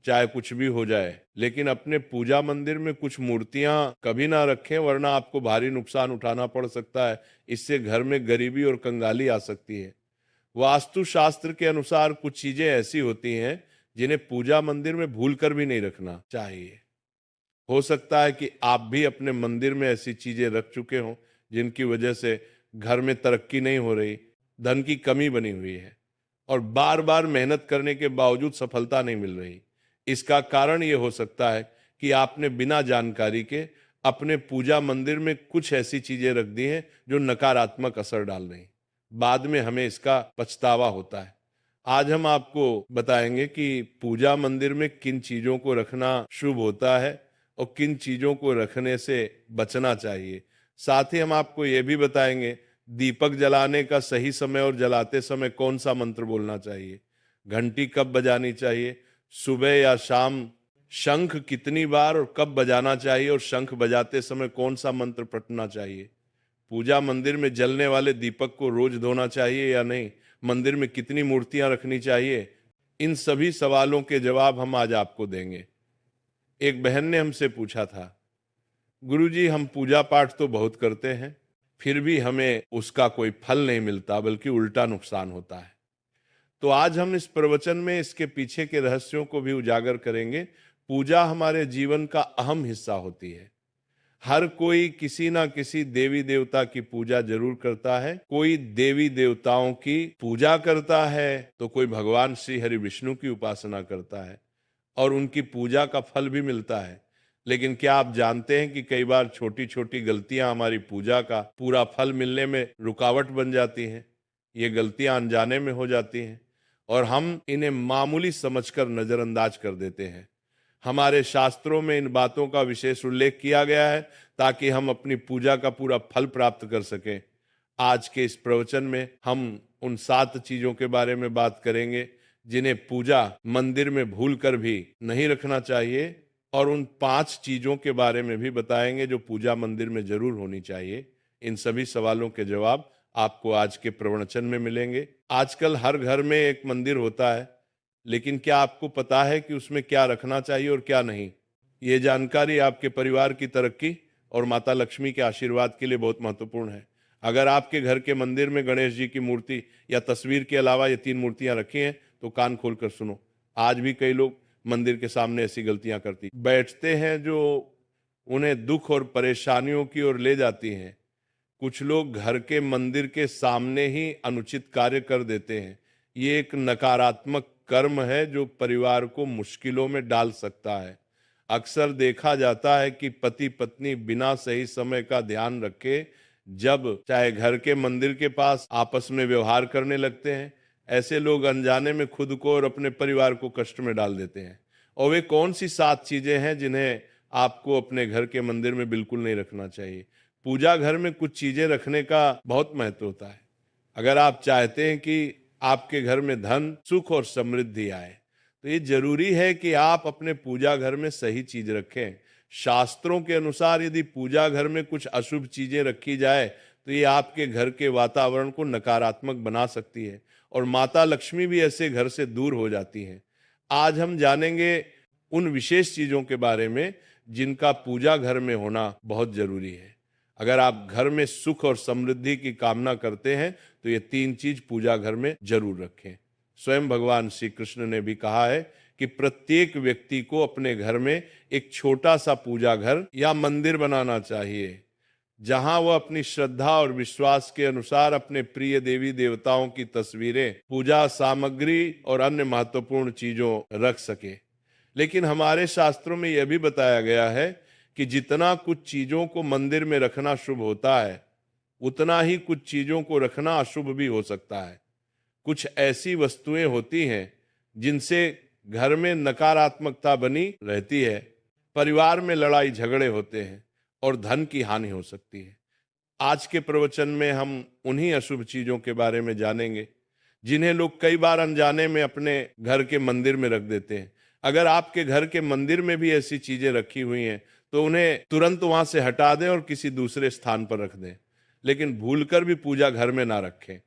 चाहे कुछ भी हो जाए, लेकिन अपने पूजा मंदिर में कुछ मूर्तियां कभी ना रखें, वरना आपको भारी नुकसान उठाना पड़ सकता है। इससे घर में गरीबी और कंगाली आ सकती है। वास्तु शास्त्र के अनुसार कुछ चीजें ऐसी होती हैं जिन्हें पूजा मंदिर में भूल कर भी नहीं रखना चाहिए। हो सकता है कि आप भी अपने मंदिर में ऐसी चीजें रख चुके हों जिनकी वजह से घर में तरक्की नहीं हो रही, धन की कमी बनी हुई है और बार बार मेहनत करने के बावजूद सफलता नहीं मिल रही। इसका कारण ये हो सकता है कि आपने बिना जानकारी के अपने पूजा मंदिर में कुछ ऐसी चीजें रख दी हैं जो नकारात्मक असर डाल रही। बाद में हमें इसका पछतावा होता है। आज हम आपको बताएंगे कि पूजा मंदिर में किन चीजों को रखना शुभ होता है और किन चीजों को रखने से बचना चाहिए। साथ ही हम आपको ये भी बताएंगे दीपक जलाने का सही समय और जलाते समय कौन सा मंत्र बोलना चाहिए, घंटी कब बजानी चाहिए, सुबह या शाम, शंख कितनी बार और कब बजाना चाहिए और शंख बजाते समय कौन सा मंत्र पढ़ना चाहिए, पूजा मंदिर में जलने वाले दीपक को रोज धोना चाहिए या नहीं, मंदिर में कितनी मूर्तियां रखनी चाहिए। इन सभी सवालों के जवाब हम आज आपको देंगे। एक बहन ने हमसे पूछा था, गुरुजी हम पूजा पाठ तो बहुत करते हैं, फिर भी हमें उसका कोई फल नहीं मिलता, बल्कि उल्टा नुकसान होता है। तो आज हम इस प्रवचन में इसके पीछे के रहस्यों को भी उजागर करेंगे। पूजा हमारे जीवन का अहम हिस्सा होती है। हर कोई किसी ना किसी देवी देवता की पूजा जरूर करता है। कोई देवी देवताओं की पूजा करता है तो कोई भगवान श्री हरि विष्णु की उपासना करता है और उनकी पूजा का फल भी मिलता है। लेकिन क्या आप जानते हैं कि कई बार छोटी छोटी गलतियां हमारी पूजा का पूरा फल मिलने में रुकावट बन जाती हैं। ये गलतियां अनजाने में हो जाती हैं और हम इन्हें मामूली समझकर नजरअंदाज कर देते हैं। हमारे शास्त्रों में इन बातों का विशेष उल्लेख किया गया है ताकि हम अपनी पूजा का पूरा फल प्राप्त कर सकें। आज के इस प्रवचन में हम उन 7 चीजों के बारे में बात करेंगे जिन्हें पूजा मंदिर में भूल कर भी नहीं रखना चाहिए, और उन 5 चीजों के बारे में भी बताएंगे जो पूजा मंदिर में जरूर होनी चाहिए। इन सभी सवालों के जवाब आपको आज के प्रवचन में मिलेंगे। आजकल हर घर में एक मंदिर होता है, लेकिन क्या आपको पता है कि उसमें क्या रखना चाहिए और क्या नहीं? ये जानकारी आपके परिवार की तरक्की और माता लक्ष्मी के आशीर्वाद के लिए बहुत महत्वपूर्ण है। अगर आपके घर के मंदिर में गणेश जी की मूर्ति या तस्वीर के अलावा ये 3 मूर्तियां रखी हैं तो कान खोलकर सुनो। आज भी कई लोग मंदिर के सामने ऐसी गलतियां करती बैठते हैं जो उन्हें दुख और परेशानियों की ओर ले जाती हैं। कुछ लोग घर के मंदिर के सामने ही अनुचित कार्य कर देते हैं। ये एक नकारात्मक कर्म है जो परिवार को मुश्किलों में डाल सकता है। अक्सर देखा जाता है कि पति पत्नी बिना सही समय का ध्यान रखे जब चाहे घर के मंदिर के पास आपस में व्यवहार करने लगते हैं। ऐसे लोग अनजाने में खुद को और अपने परिवार को कष्ट में डाल देते हैं। और वे कौन सी 7 चीजें हैं जिन्हें आपको अपने घर के मंदिर में बिल्कुल नहीं रखना चाहिए? पूजा घर में कुछ चीजें रखने का बहुत महत्व होता है। अगर आप चाहते हैं कि आपके घर में धन, सुख और समृद्धि आए, तो ये जरूरी है कि आप अपने पूजा घर में सही चीज रखें। शास्त्रों के अनुसार यदि पूजा घर में कुछ अशुभ चीजें रखी जाए तो ये आपके घर के वातावरण को नकारात्मक बना सकती है और माता लक्ष्मी भी ऐसे घर से दूर हो जाती हैं। आज हम जानेंगे उन विशेष चीजों के बारे में जिनका पूजा घर में होना बहुत जरूरी है। अगर आप घर में सुख और समृद्धि की कामना करते हैं तो ये 3 चीज पूजा घर में जरूर रखें। स्वयं भगवान श्री कृष्ण ने भी कहा है कि प्रत्येक व्यक्ति को अपने घर में एक छोटा सा पूजा घर या मंदिर बनाना चाहिए, जहां वह अपनी श्रद्धा और विश्वास के अनुसार अपने प्रिय देवी देवताओं की तस्वीरें, पूजा सामग्री और अन्य महत्वपूर्ण चीजों रख सके। लेकिन हमारे शास्त्रों में यह भी बताया गया है कि जितना कुछ चीजों को मंदिर में रखना शुभ होता है, उतना ही कुछ चीजों को रखना अशुभ भी हो सकता है। कुछ ऐसी वस्तुएं होती हैं जिनसे घर में नकारात्मकता बनी रहती है, परिवार में लड़ाई झगड़े होते हैं और धन की हानि हो सकती है। आज के प्रवचन में हम उन्हीं अशुभ चीजों के बारे में जानेंगे जिन्हें लोग कई बार अनजाने में अपने घर के मंदिर में रख देते हैं। अगर आपके घर के मंदिर में भी ऐसी चीजें रखी हुई हैं तो उन्हें तुरंत वहां से हटा दें और किसी दूसरे स्थान पर रख दें, लेकिन भूलकर भी पूजा घर में ना रखें।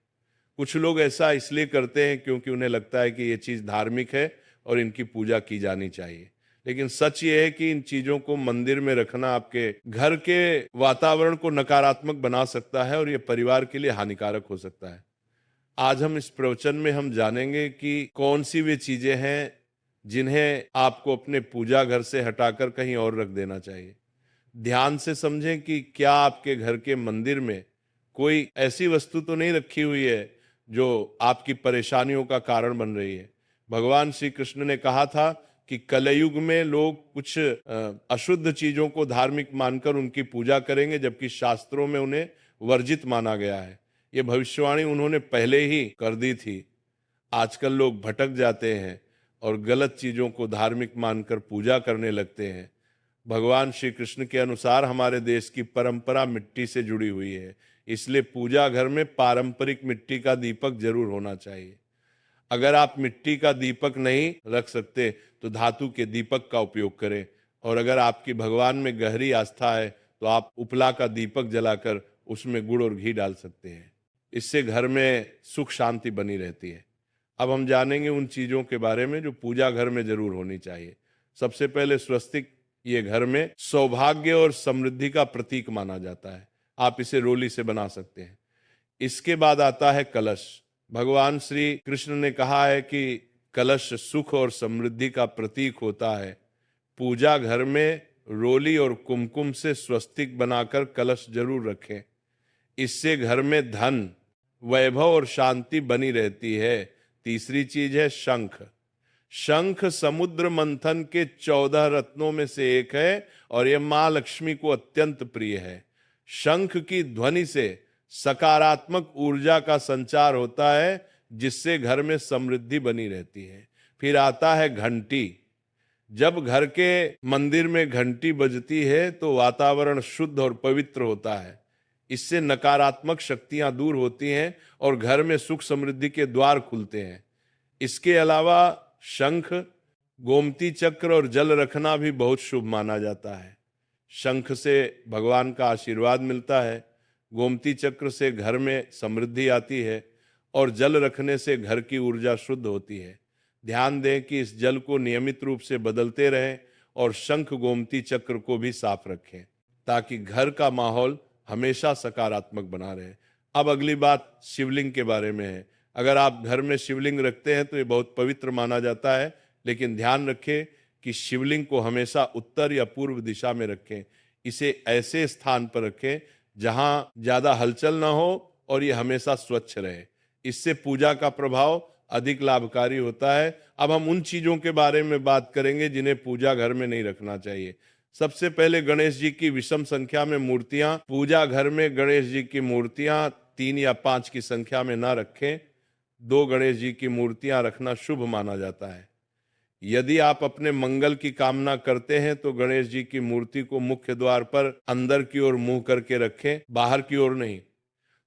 कुछ लोग ऐसा इसलिए करते हैं क्योंकि उन्हें लगता है कि ये चीज धार्मिक है, और इनकी पूजा की जानी चाहिए। लेकिन सच ये है कि इन चीजों को मंदिर में रखना आपके घर के वातावरण को नकारात्मक बना सकता है और ये परिवार के लिए हानिकारक हो सकता है। आज हम इस प्रवचन में हम जानेंगे कि कौन सी वे चीजें हैं जिन्हें आपको अपने पूजा घर से हटाकर कहीं और रख देना चाहिए। ध्यान से समझें कि क्या आपके घर के मंदिर में कोई ऐसी वस्तु तो नहीं रखी हुई है जो आपकी परेशानियों का कारण बन रही है। भगवान श्री कृष्ण ने कहा था कि कलयुग में लोग कुछ अशुद्ध चीजों को धार्मिक मानकर उनकी पूजा करेंगे, जबकि शास्त्रों में उन्हें वर्जित माना गया है। ये भविष्यवाणी उन्होंने पहले ही कर दी थी। आजकल लोग भटक जाते हैं और गलत चीजों को धार्मिक मानकर पूजा करने लगते हैं। भगवान श्री कृष्ण के अनुसार हमारे देश की परंपरा मिट्टी से जुड़ी हुई है, इसलिए पूजा घर में पारंपरिक मिट्टी का दीपक जरूर होना चाहिए। अगर आप मिट्टी का दीपक नहीं रख सकते तो धातु के दीपक का उपयोग करें, और अगर आपकी भगवान में गहरी आस्था है तो आप उपला का दीपक जलाकर उसमें गुड़ और घी डाल सकते हैं। इससे घर में सुख शांति बनी रहती है। अब हम जानेंगे उन चीजों के बारे में जो पूजा घर में जरूर होनी चाहिए। सबसे पहले स्वस्तिक। ये घर में सौभाग्य और समृद्धि का प्रतीक माना जाता है। आप इसे रोली से बना सकते हैं। इसके बाद आता है कलश। भगवान श्री कृष्ण ने कहा है कि कलश सुख और समृद्धि का प्रतीक होता है। पूजा घर में रोली और कुमकुम से स्वस्तिक बनाकर कलश जरूर रखें। इससे घर में धन, वैभव और शांति बनी रहती है। तीसरी चीज है शंख। शंख समुद्र मंथन के 14 रत्नों में से एक है और यह मां लक्ष्मी को अत्यंत प्रिय है। शंख की ध्वनि से सकारात्मक ऊर्जा का संचार होता है, जिससे घर में समृद्धि बनी रहती है। फिर आता है घंटी। जब घर के मंदिर में घंटी बजती है तो वातावरण शुद्ध और पवित्र होता है। इससे नकारात्मक शक्तियां दूर होती हैं और घर में सुख समृद्धि के द्वार खुलते हैं। इसके अलावा शंख, गोमती चक्र और जल रखना भी बहुत शुभ माना जाता है। शंख से भगवान का आशीर्वाद मिलता है, गोमती चक्र से घर में समृद्धि आती है और जल रखने से घर की ऊर्जा शुद्ध होती है। ध्यान दें कि इस जल को नियमित रूप से बदलते रहें और शंख गोमती चक्र को भी साफ रखें, ताकि घर का माहौल हमेशा सकारात्मक बना रहे। अब अगली बात शिवलिंग के बारे में है। अगर आप घर में शिवलिंग रखते हैं तो ये बहुत पवित्र माना जाता है, लेकिन ध्यान रखें कि शिवलिंग को हमेशा उत्तर या पूर्व दिशा में रखें। इसे ऐसे स्थान पर रखें जहां ज्यादा हलचल ना हो और ये हमेशा स्वच्छ रहे। इससे पूजा का प्रभाव अधिक लाभकारी होता है। अब हम उन चीजों के बारे में बात करेंगे जिन्हें पूजा घर में नहीं रखना चाहिए। सबसे पहले गणेश जी की विषम संख्या में मूर्तियां। पूजा घर में गणेश जी की मूर्तियां 3 या 5 की संख्या में ना रखें। 2 गणेश जी की मूर्तियां रखना शुभ माना जाता है। यदि आप अपने मंगल की कामना करते हैं तो गणेश जी की मूर्ति को मुख्य द्वार पर अंदर की ओर मुंह करके रखें, बाहर की ओर नहीं।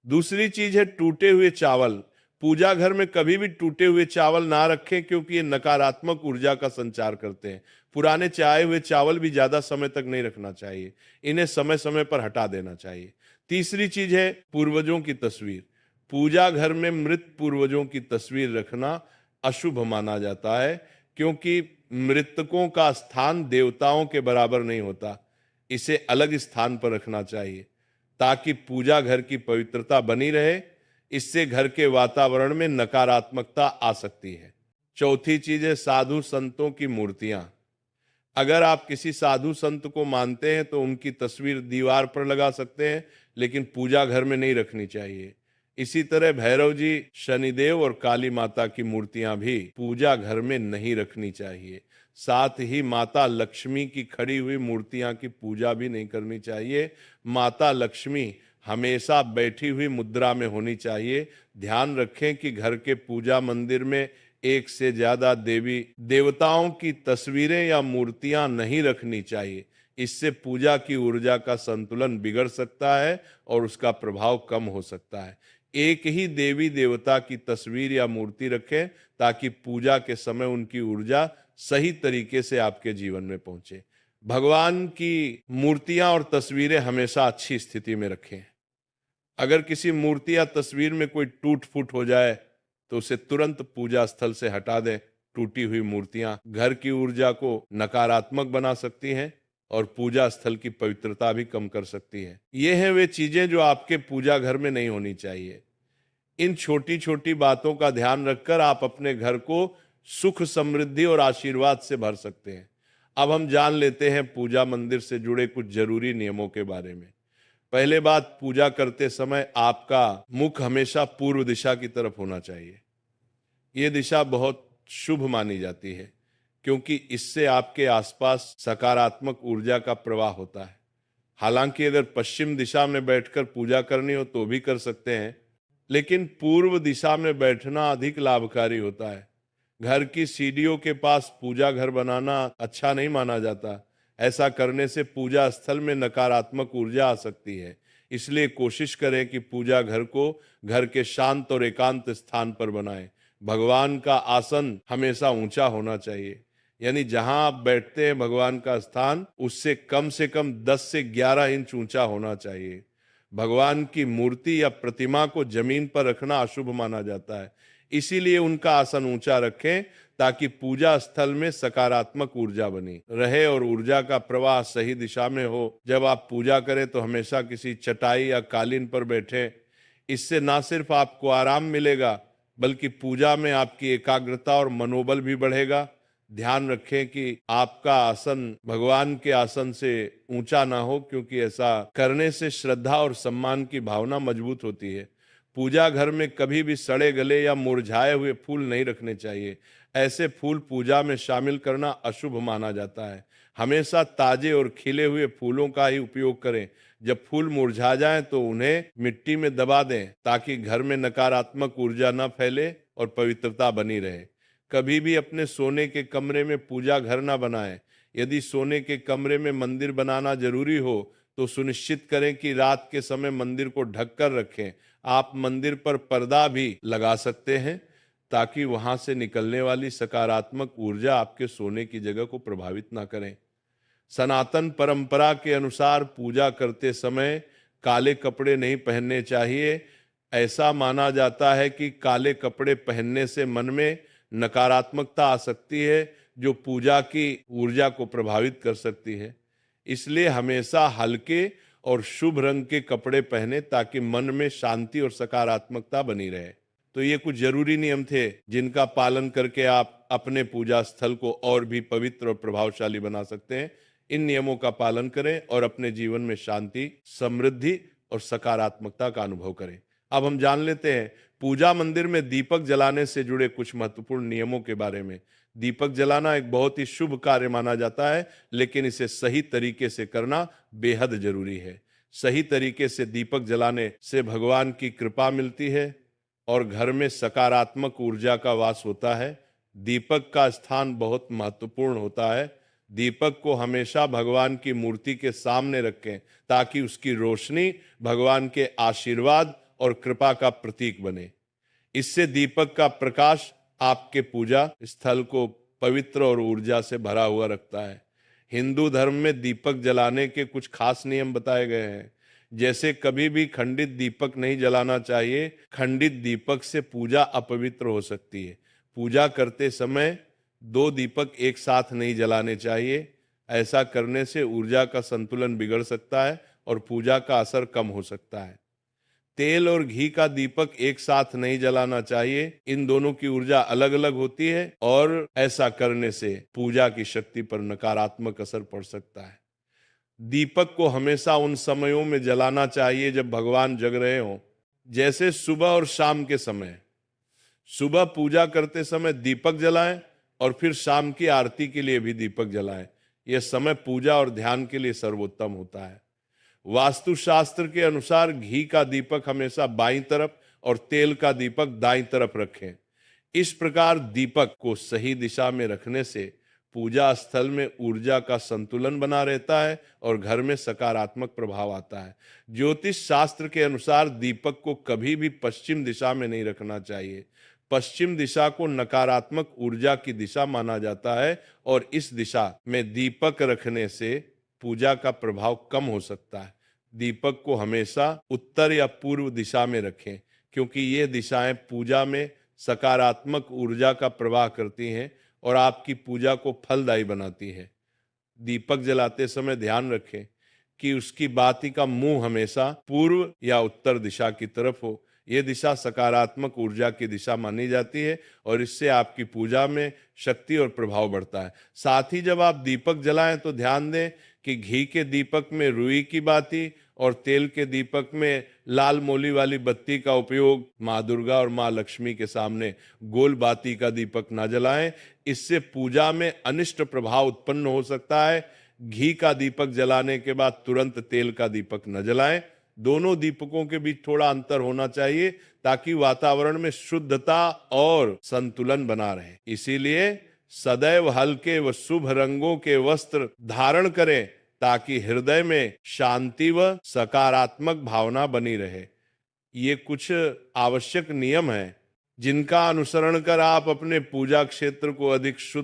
दूसरी चीज है टूटे हुए चावल। पूजा घर में कभी भी टूटे हुए चावल ना रखें, क्योंकि ये नकारात्मक ऊर्जा का संचार करते हैं। पुराने चाहे हुए चावल भी ज्यादा समय तक नहीं रखना चाहिए, इन्हें समय समय पर हटा देना चाहिए। तीसरी चीज है पूर्वजों की तस्वीर। पूजा घर में मृत पूर्वजों की तस्वीर रखना अशुभ माना जाता है, क्योंकि मृतकों का स्थान देवताओं के बराबर नहीं होता। इसे अलग स्थान पर रखना चाहिए ताकि पूजा घर की पवित्रता बनी रहे। इससे घर के वातावरण में नकारात्मकता आ सकती है। चौथी चीज है साधु संतों की मूर्तियां। अगर आप किसी साधु संत को मानते हैं तो उनकी तस्वीर दीवार पर लगा सकते हैं, लेकिन पूजा घर में नहीं रखनी चाहिए। इसी तरह भैरव जी, शनिदेव और काली माता की मूर्तियां भी पूजा घर में नहीं रखनी चाहिए। साथ ही माता लक्ष्मी की खड़ी हुई मूर्तियां की पूजा भी नहीं करनी चाहिए। माता लक्ष्मी हमेशा बैठी हुई मुद्रा में होनी चाहिए। ध्यान रखें कि घर के पूजा मंदिर में एक से ज्यादा देवी देवताओं की तस्वीरें या मूर्तियां नहीं रखनी चाहिए। इससे पूजा की ऊर्जा का संतुलन बिगड़ सकता है और उसका प्रभाव कम हो सकता है। एक ही देवी देवता की तस्वीर या मूर्ति रखें ताकि पूजा के समय उनकी ऊर्जा सही तरीके से आपके जीवन में पहुंचे। भगवान की मूर्तियां और तस्वीरें हमेशा अच्छी स्थिति में रखें। अगर किसी मूर्ति या तस्वीर में कोई टूट फूट हो जाए तो उसे तुरंत पूजा स्थल से हटा दें। टूटी हुई मूर्तियां घर की ऊर्जा को नकारात्मक बना सकती हैं और पूजा स्थल की पवित्रता भी कम कर सकती है। ये हैं वे चीजें जो आपके पूजा घर में नहीं होनी चाहिए। इन छोटी छोटी बातों का ध्यान रखकर आप अपने घर को सुख, समृद्धि और आशीर्वाद से भर सकते हैं। अब हम जान लेते हैं पूजा मंदिर से जुड़े कुछ जरूरी नियमों के बारे में। पहले बात, पूजा करते समय आपका मुख हमेशा पूर्व दिशा की तरफ होना चाहिए। ये दिशा बहुत शुभ मानी जाती है क्योंकि इससे आपके आसपास सकारात्मक ऊर्जा का प्रवाह होता है। हालांकि अगर पश्चिम दिशा में बैठकर पूजा करनी हो तो भी कर सकते हैं, लेकिन पूर्व दिशा में बैठना अधिक लाभकारी होता है। घर की सीढ़ियों के पास पूजा घर बनाना अच्छा नहीं माना जाता। ऐसा करने से पूजा स्थल में नकारात्मक ऊर्जा आ सकती है। इसलिए कोशिश करें कि पूजा घर को घर के शांत और एकांत स्थान पर बनाएं। भगवान का आसन हमेशा ऊंचा होना चाहिए, यानी जहां आप बैठते हैं भगवान का स्थान उससे कम 10 से 11 इंच ऊंचा होना चाहिए। भगवान की मूर्ति या प्रतिमा को जमीन पर रखना अशुभ माना जाता है, इसीलिए उनका आसन ऊंचा रखें ताकि पूजा स्थल में सकारात्मक ऊर्जा बनी रहे और ऊर्जा का प्रवाह सही दिशा में हो। जब आप पूजा करें तो हमेशा किसी चटाई या कालीन पर बैठें। इससे ना सिर्फ आपको आराम मिलेगा बल्कि पूजा में आपकी एकाग्रता और मनोबल भी बढ़ेगा। ध्यान रखें कि आपका आसन भगवान के आसन से ऊंचा ना हो, क्योंकि ऐसा करने से श्रद्धा और सम्मान की भावना मजबूत होती है। पूजा घर में कभी भी सड़े गले या मुरझाए हुए फूल नहीं रखने चाहिए। ऐसे फूल पूजा में शामिल करना अशुभ माना जाता है। हमेशा ताजे और खिले हुए फूलों का ही उपयोग करें। जब फूल मुरझा जाएं तो उन्हें मिट्टी में दबा दें ताकि घर में नकारात्मक ऊर्जा न फैले और पवित्रता बनी रहे। कभी भी अपने सोने के कमरे में पूजा घर न बनाएं। यदि सोने के कमरे में मंदिर बनाना जरूरी हो तो सुनिश्चित करें कि रात के समय मंदिर को ढककर रखें। आप मंदिर पर पर्दा भी लगा सकते हैं ताकि वहां से निकलने वाली सकारात्मक ऊर्जा आपके सोने की जगह को प्रभावित ना करें। सनातन परंपरा के अनुसार पूजा करते समय काले कपड़े नहीं पहनने चाहिए। ऐसा माना जाता है कि काले कपड़े पहनने से मन में नकारात्मकता आ सकती है जो पूजा की ऊर्जा को प्रभावित कर सकती है। इसलिए हमेशा हल्के और शुभ रंग के कपड़े पहने ताकि मन में शांति और सकारात्मकता बनी रहे। तो ये कुछ जरूरी नियम थे जिनका पालन करके आप अपने पूजा स्थल को और भी पवित्र और प्रभावशाली बना सकते हैं। इन नियमों का पालन करें और अपने जीवन में शांति, समृद्धि और सकारात्मकता का अनुभव करें। अब हम जान लेते हैं पूजा मंदिर में दीपक जलाने से जुड़े कुछ महत्वपूर्ण नियमों के बारे में। दीपक जलाना एक बहुत ही शुभ कार्य माना जाता है, लेकिन इसे सही तरीके से करना बेहद जरूरी है। सही तरीके से दीपक जलाने से भगवान की कृपा मिलती है और घर में सकारात्मक ऊर्जा का वास होता है। दीपक का स्थान बहुत महत्वपूर्ण होता है। दीपक को हमेशा भगवान की मूर्ति के सामने रखें ताकि उसकी रोशनी भगवान के आशीर्वाद और कृपा का प्रतीक बने। इससे दीपक का प्रकाश आपके पूजा स्थल को पवित्र और ऊर्जा से भरा हुआ रखता है। हिंदू धर्म में दीपक जलाने के कुछ खास नियम बताए गए हैं, जैसे कभी भी खंडित दीपक नहीं जलाना चाहिए। खंडित दीपक से पूजा अपवित्र हो सकती है। पूजा करते समय 2 दीपक एक साथ नहीं जलाने चाहिए। ऐसा करने से ऊर्जा का संतुलन बिगड़ सकता है और पूजा का असर कम हो सकता है। तेल और घी का दीपक एक साथ नहीं जलाना चाहिए। इन दोनों की ऊर्जा अलग अलग होती है और ऐसा करने से पूजा की शक्ति पर नकारात्मक असर पड़ सकता है। दीपक को हमेशा उन समयों में जलाना चाहिए जब भगवान जग रहे हों, जैसे सुबह और शाम के समय। सुबह पूजा करते समय दीपक जलाएं और फिर शाम की आरती के लिए भी दीपक जलाएं। यह समय पूजा और ध्यान के लिए सर्वोत्तम होता है। वास्तुशास्त्र के अनुसार घी का दीपक हमेशा बाईं तरफ और तेल का दीपक दाईं तरफ रखें। इस प्रकार दीपक को सही दिशा में रखने से पूजा स्थल में ऊर्जा का संतुलन बना रहता है और घर में सकारात्मक प्रभाव आता है। ज्योतिष शास्त्र के अनुसार दीपक को कभी भी पश्चिम दिशा में नहीं रखना चाहिए। पश्चिम दिशा को नकारात्मक ऊर्जा की दिशा माना जाता है और इस दिशा में दीपक रखने से पूजा का प्रभाव कम हो सकता है। दीपक को हमेशा उत्तर या पूर्व दिशा में रखें, क्योंकि ये दिशाएं पूजा में सकारात्मक ऊर्जा का प्रवाह करती हैं और आपकी पूजा को फलदायी बनाती है। दीपक जलाते समय ध्यान रखें कि उसकी बाती का मुंह हमेशा पूर्व या उत्तर दिशा की तरफ हो। यह दिशा सकारात्मक ऊर्जा की दिशा मानी जाती है और इससे आपकी पूजा में शक्ति और प्रभाव बढ़ता है। साथ ही जब आप दीपक जलाएं तो ध्यान दें कि घी के दीपक में रुई की बाती और तेल के दीपक में लाल मोली वाली बत्ती का उपयोग माँ दुर्गा और माँ लक्ष्मी के सामने गोल बाती का दीपक ना जलाएं। इससे पूजा में अनिष्ट प्रभाव उत्पन्न हो सकता है। घी का दीपक जलाने के बाद तुरंत तेल का दीपक न जलाएं। दोनों दीपकों के बीच थोड़ा अंतर होना चाहिए ताकि वातावरण में शुद्धता और संतुलन बना रहे। इसीलिए सदैव हल्के व शुभ रंगों के वस्त्र धारण करें ताकि हृदय में शांति व सकारात्मक भावना बनी रहे। ये कुछ आवश्यक नियम हैं जिनका अनुसरण कर आप अपने पूजा क्षेत्र को अधिक शुद्ध